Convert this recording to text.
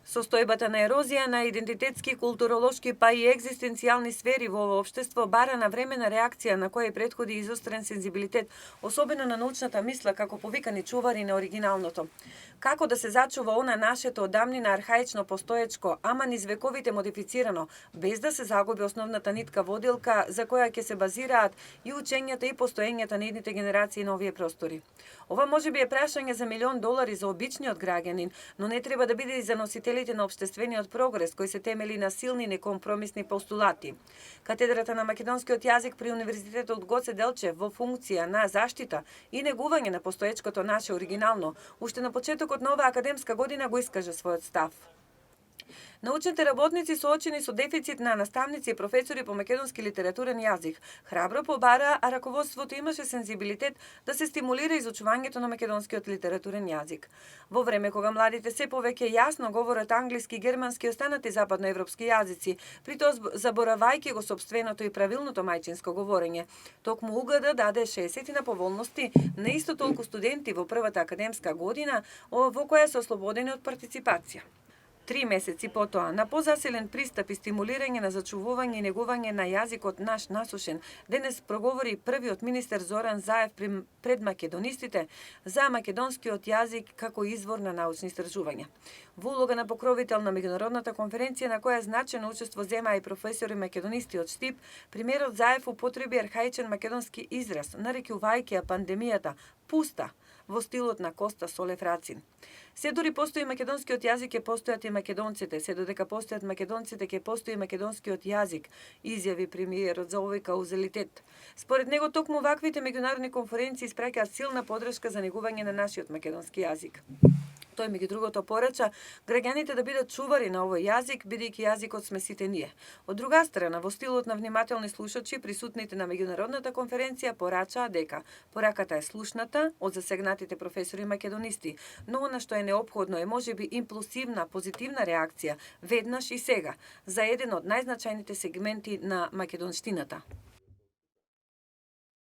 Состојбата на ерозија на идентитетски, културолошки па и екзистенцијални сфери во ово општество бара навремена реакција на која претходи изострен сензибилитет, особено на научната мисла како повикани чувари на оригиналното. Како да се зачува она нашето одамнина архаично постоечко, ама низ вековите модифицирано, без да се загуби основната нитка водилка за која ќе се базираат и учењата и постоењата на идните генерации на овие простори. Ова можеби е прашање за $1.000.000 за обичниот граѓанин, но не треба да биде и за носителите на општествениот прогрес, кој се темели на силни некомпромисни постулати. Катедрата на македонскиот јазик при Универзитетот Гоце Делчев во функција на заштита и негување на постоечкото наше оригинално, уште на почетокот на оваа академска година го искажа својот став. Научните работници соочени со дефицит на наставници и професори по македонски литературен јазик храбро побара, а раководството имаше сензибилитет да се стимулира изучувањето на македонскиот литературен јазик. Во време кога младите се повеќе јасно говорат англиски, германски и останати западноевропски јазици, при тоа заборавајќи го сопственото и правилното мајчинско говорење, токму УГД даде 60 на поволности на исто толку студенти во првата академска година во која се ослободени од партиципација. 3 месеци потоа, на позасилен пристап и стимулирање на зачувување и негување на јазикот наш насушен, денес проговори првиот министер Зоран Заев пред македонистите за македонскиот јазик како извор на научни истражувања. Во улога на покровител на меѓународната конференција на која значено учество зема и професори македонисти од ШТИП, премиерот Заев употреби архаичен македонски израз, нарекувајќи ја пандемијата пуста, во стилот на Коста Солев Рацин. Се дури постои македонскиот јазик, ќе постојат и македонците, се додека постојат македонците, ќе постои македонскиот јазик, изјави премиерот за овој каузалитет. Според него, токму ваквите меѓународни конференции испраќаат силна подршка за негување на нашиот македонски јазик. Тој меѓу другото порача граѓаните да бидат чувари на овој јазик, бидејќи јазикот сме сите ние. Од друга страна, во стилот на внимателни слушачи, присутните на меѓународната конференција порачаа дека пораката е слушната од засегнатите професори македонисти, но она што е неопходно е можеби импулсивна, позитивна реакција веднаш и сега за еден од најзначајните сегменти на македонштината.